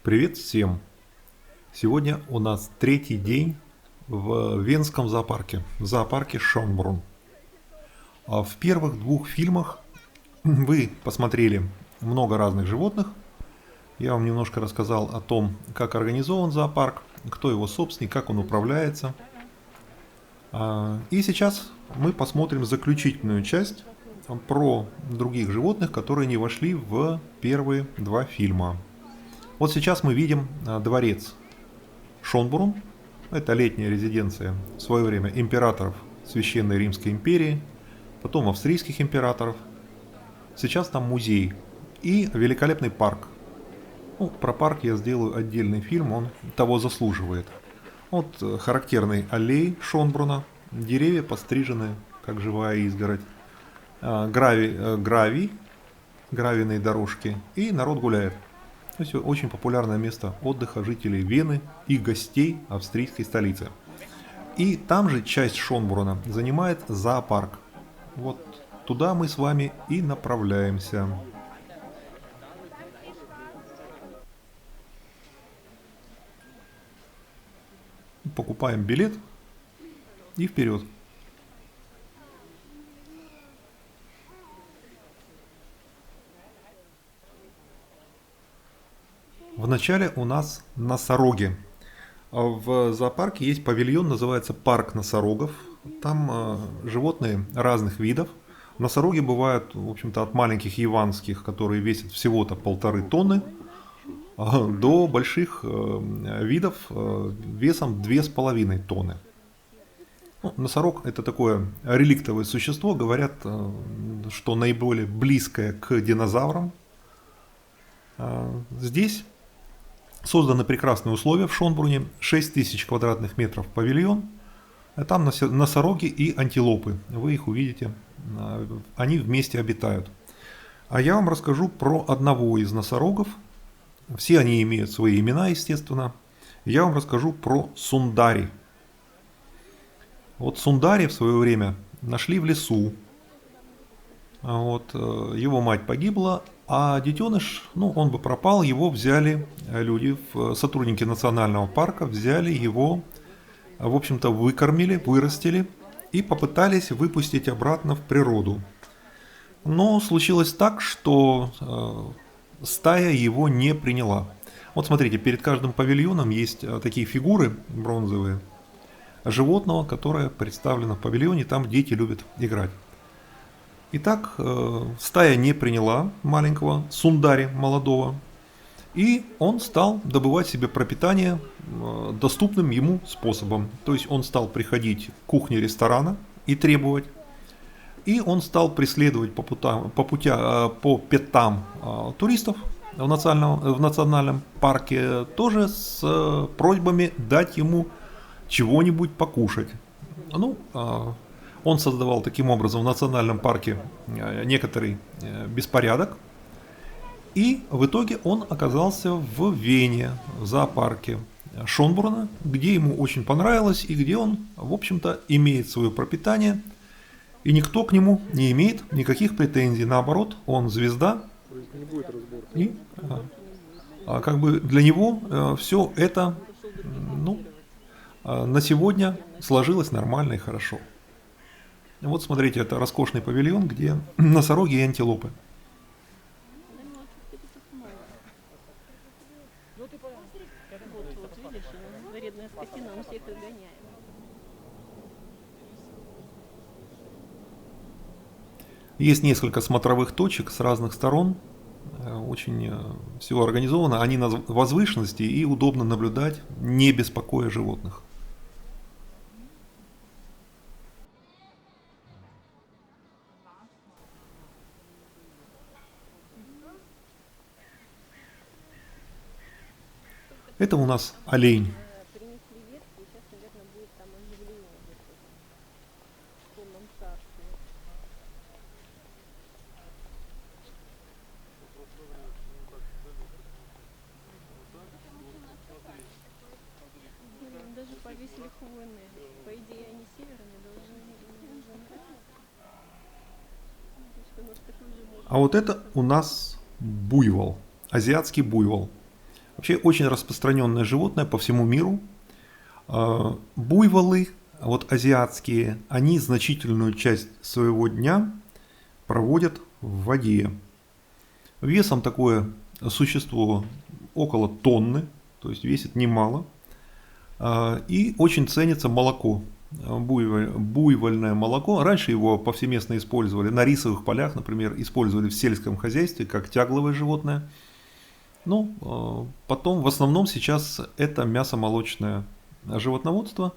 Привет всем! Сегодня у нас третий день в Венском зоопарке, в зоопарке Шонбрунн. В первых двух фильмах вы посмотрели много разных животных. Я вам немножко рассказал о том, как организован зоопарк, кто его собственник, как он управляется. И сейчас мы посмотрим заключительную часть про других животных, которые не вошли в первые два фильма. Вот сейчас мы видим дворец Шонбрунн. Это летняя резиденция в свое время императоров Священной Римской империи, потом австрийских императоров. Сейчас там музей и великолепный парк. Про парк я сделаю отдельный фильм, он того заслуживает. Вот характерный аллей Шонбрунна, деревья пострижены, как живая изгородь, гравийные дорожки, и народ гуляет. То есть очень популярное место отдыха жителей Вены и гостей австрийской столицы. И там же часть Шонбрунна занимает зоопарк. Вот туда мы с вами и направляемся. Покупаем билет и вперед. Вначале у нас носороги. В зоопарке есть павильон, называется «Парк носорогов». Там животные разных видов. Носороги бывают, в общем-то, от маленьких яванских, которые весят всего-то 1,5 тонны, до больших видов весом 2,5 тонны. Носорог – это такое реликтовое существо. Говорят, что наиболее близкое к динозаврам. Здесь созданы прекрасные условия в Шонбрунне. 6000 квадратных метров павильон. Там носороги и антилопы. Вы их увидите. Они вместе обитают. А я вам расскажу про одного из носорогов. Все они имеют свои имена, естественно. Я вам расскажу про Сундари. Вот Сундари в свое время нашли в лесу. Его мать погибла, а детеныш, он бы пропал, его взяли люди, сотрудники национального парка, взяли его, в общем-то, выкормили, вырастили и попытались выпустить обратно в природу. Но случилось так, что стая его не приняла. Вот смотрите, перед каждым павильоном есть такие фигуры бронзовые животного, которое представлено в павильоне, там дети любят играть. Итак, стая не приняла маленького Сундари молодого, и он стал добывать себе пропитание доступным ему способом. То есть он стал приходить к кухне ресторана и требовать, и он стал преследовать по пятам туристов в национальном парке, тоже с просьбами дать ему чего-нибудь покушать. Он создавал таким образом в национальном парке некоторый беспорядок. И в итоге он оказался в Вене, в зоопарке Шонбрунна, где ему очень понравилось и где он, в общем-то, имеет свое пропитание. И никто к нему не имеет никаких претензий. Наоборот, он звезда. И как бы для него все это на сегодня сложилось нормально и хорошо. Вот смотрите, это роскошный павильон, где носороги и антилопы. Есть несколько смотровых точек с разных сторон. Очень все организовано. Они на возвышенности и удобно наблюдать, не беспокоя животных. Это у нас олень. Даже повесили хвойные. По идее, они северные должны. А вот это у нас буйвол, азиатский буйвол. Вообще очень распространенное животное по всему миру. Буйволы, вот азиатские, они значительную часть своего дня проводят в воде. Весом такое существо около тонны, то есть весит немало. И очень ценится молоко, буйвольное молоко. Раньше его повсеместно использовали на рисовых полях, например, использовали в сельском хозяйстве как тягловое животное. Ну, потом в основном сейчас это мясомолочное животноводство.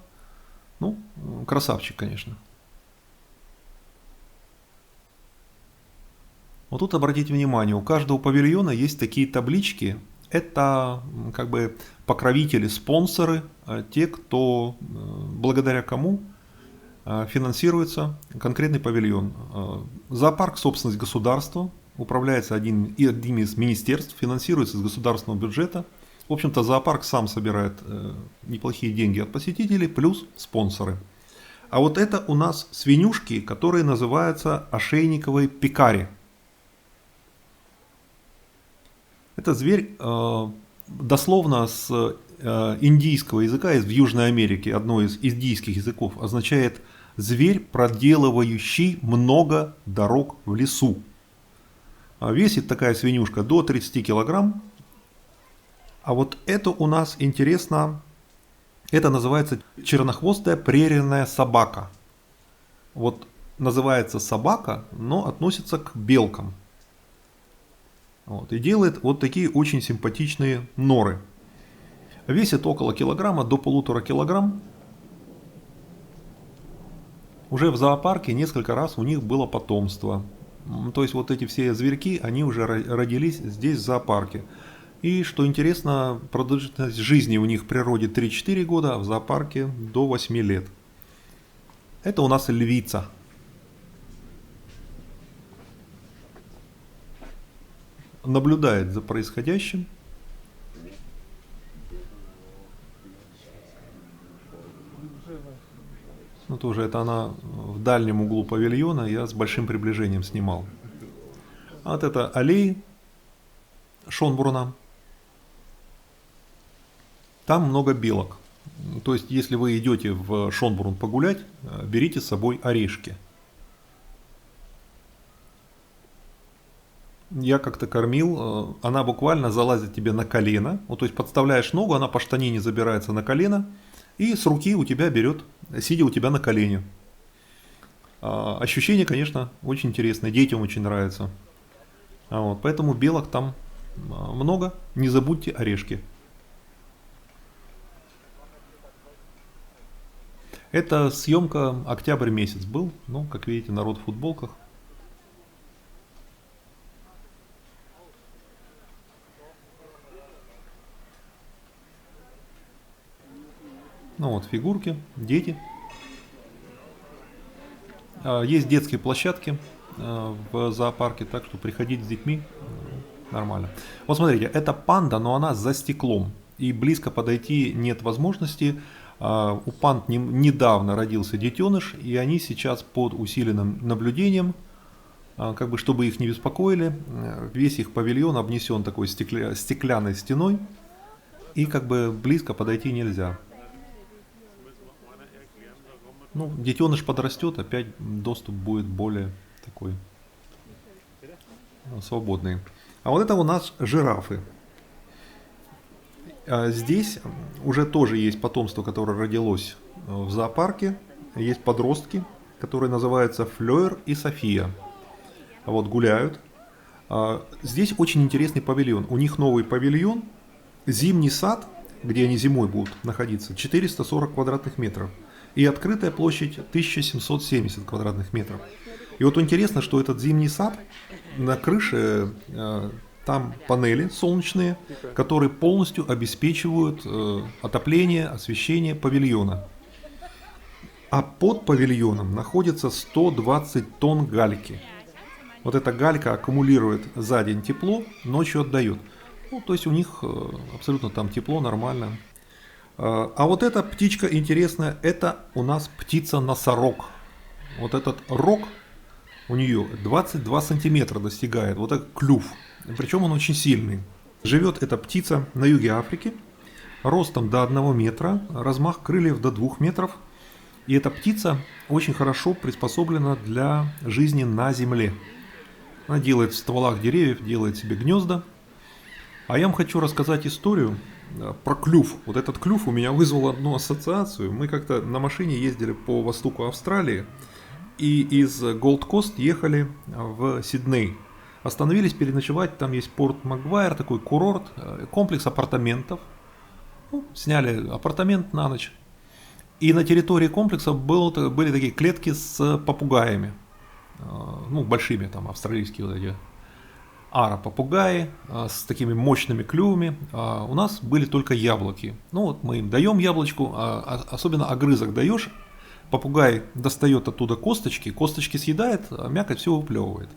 Ну, красавчик, конечно. Вот тут обратите внимание, у каждого павильона есть такие таблички. Это как бы покровители, спонсоры, те, кто, благодаря кому финансируется конкретный павильон. Зоопарк – собственность государства, управляется одним из министерств, финансируется из государственного бюджета. В общем-то, зоопарк сам собирает неплохие деньги от посетителей, плюс спонсоры. А вот это у нас свинюшки, которые называются ошейниковые пекари. Это зверь дословно с индийского языка, из Южной Америки, одно из индийских языков, означает «зверь, проделывающий много дорог в лесу». Весит такая свинюшка до 30 килограмм. А вот это у нас интересно, это называется чернохвостая прерийная собака. Вот называется собака, но относится к белкам. Вот, и делает вот такие очень симпатичные норы. Весит около килограмма до 1,5 килограмм. Уже в зоопарке несколько раз у них было потомство. То есть вот эти все зверьки, они уже родились здесь в зоопарке. И что интересно, продолжительность жизни у них в природе 3-4 года, а в зоопарке до 8 лет. Это у нас львица. Наблюдает за происходящим. Ну, тоже это она в дальнем углу павильона, я с большим приближением снимал. А вот это аллеи Шонбурна. Там много белок. То есть, если вы идете в Шонбурн погулять, берите с собой орешки. Я как-то кормил, она буквально залазит тебе на колено, вот, то есть подставляешь ногу, она по штанине забирается на колено и с руки у тебя берет, сидя у тебя на колене. Ощущение, конечно, очень интересное, детям очень нравится. Вот, поэтому белок там много, не забудьте орешки. Это съемка октябрь месяц был, ну, как видите, народ в футболках. Ну вот фигурки, дети. Есть детские площадки в зоопарке, так что приходите с детьми, нормально. Вот смотрите, это панда, но она за стеклом, и близко подойти нет возможности. У панд недавно родился детеныш, и они сейчас под усиленным наблюдением, как бы чтобы их не беспокоили. Весь их павильон обнесен такой стеклянной стеной, и как бы близко подойти нельзя. Ну, детеныш подрастет, опять доступ будет более такой свободный. А вот это у нас жирафы. Здесь уже тоже есть потомство, которое родилось в зоопарке. Есть подростки, которые называются Флёр и София. Вот гуляют. Здесь очень интересный павильон. У них новый павильон. Зимний сад, где они зимой будут находиться, 440 квадратных метров. И открытая площадь 1770 квадратных метров. И вот интересно, что этот зимний сад, на крыше там панели солнечные, которые полностью обеспечивают отопление, освещение павильона. А под павильоном находится 120 тонн гальки. Вот эта галька аккумулирует за день тепло, ночью отдает. Ну, то есть у них абсолютно там тепло, нормально. А вот эта птичка интересная, это у нас птица-носорог. Вот этот рог у нее 22 сантиметра достигает, вот этот клюв. Причем он очень сильный. Живет эта птица на юге Африки, ростом до 1 метра, размах крыльев до 2 метров. И эта птица очень хорошо приспособлена для жизни на земле. Она делает в стволах деревьев, делает себе гнезда. А я вам хочу рассказать историю про клюв. Вот этот клюв у меня вызвал одну ассоциацию. Мы как-то на машине ездили по востоку Австралии и из Голд-Кост ехали в Сидней. Остановились переночевать, там есть Порт Макгвайр, такой курорт, комплекс апартаментов. Ну, сняли апартамент на ночь. И на территории комплекса были такие клетки с попугаями. Ну, большими, там, австралийские вот эти ара-попугаи с такими мощными клювами. У нас были только яблоки. Ну, вот мы им даем яблочку, особенно огрызок даешь. Попугай достает оттуда косточки, косточки съедает, а мякоть все выплевывает.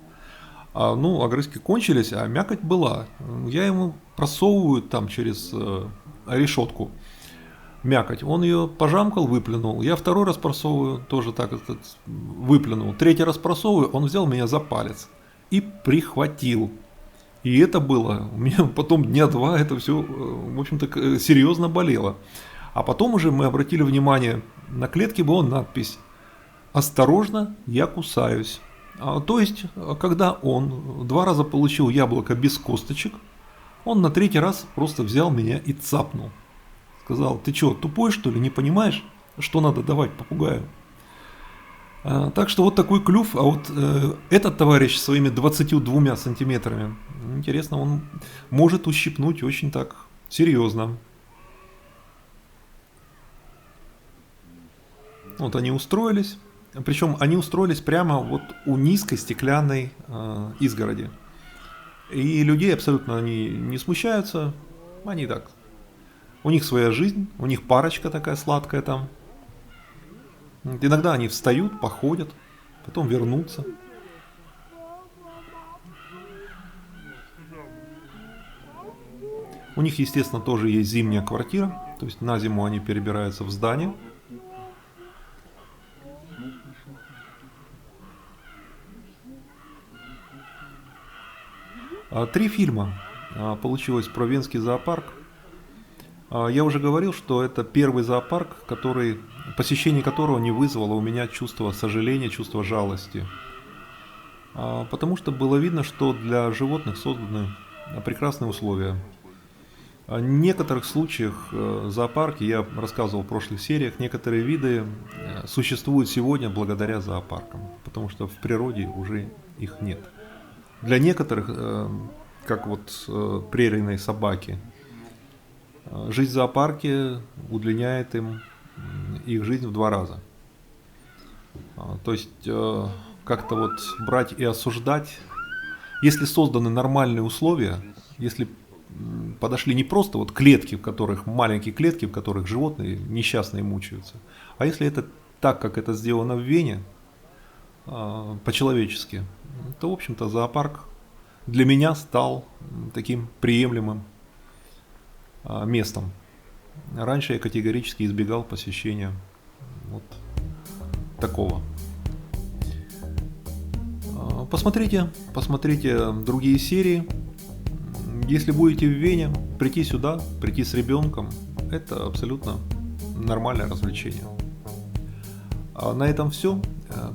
Ну, огрызки кончились, а мякоть была. Я ему просовываю там через решетку мякоть. Он ее пожамкал, выплюнул. Я второй раз просовываю, тоже так выплюнул. Третий раз просовываю, он взял меня за палец и прихватил. И это было, у меня потом дня 2 это все, в общем-то, серьезно болело. А потом уже мы обратили внимание, на клетке была надпись «Осторожно, я кусаюсь». То есть, когда он 2 раза получил яблоко без косточек, он на 3-й раз просто взял меня и цапнул. Сказал: ты что, тупой что ли, не понимаешь, что надо давать попугаю? Так что вот такой клюв. А вот этот товарищ своими 22 сантиметрами, интересно, он может ущипнуть очень так серьезно. Вот они устроились. Причем они устроились прямо вот у низкой стеклянной изгороди. И людей абсолютно они не смущаются. Они так. У них своя жизнь, у них парочка такая сладкая там. Иногда они встают, походят, потом вернутся. У них, естественно, тоже есть зимняя квартира. То есть на зиму они перебираются в здание. Три фильма получилось про Венский зоопарк. Я уже говорил, что это первый зоопарк, посещение которого не вызвало у меня чувство сожаления, чувство жалости. Потому что было видно, что для животных созданы прекрасные условия. В некоторых случаях зоопарки, я рассказывал в прошлых сериях, некоторые виды существуют сегодня благодаря зоопаркам, потому что в природе уже их нет. Для некоторых, как вот прерийные собаки, жизнь в зоопарке удлиняет им их жизнь в 2 раза. То есть как-то вот брать и осуждать, если созданы нормальные условия, если подошли не просто вот клетки, в которых маленькие клетки, в которых животные несчастные мучаются, а если это так, как это сделано в Вене, по-человечески, то, в общем-то, зоопарк для меня стал таким приемлемым местом. Раньше я категорически избегал посещения вот такого. Посмотрите другие серии. Если будете в Вене, прийти сюда, прийти с ребенком, это абсолютно нормальное развлечение. На этом все.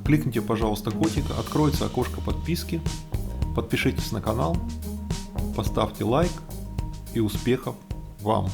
Кликните, пожалуйста, котик, откроется окошко подписки. Подпишитесь на канал, поставьте лайк и успехов вам!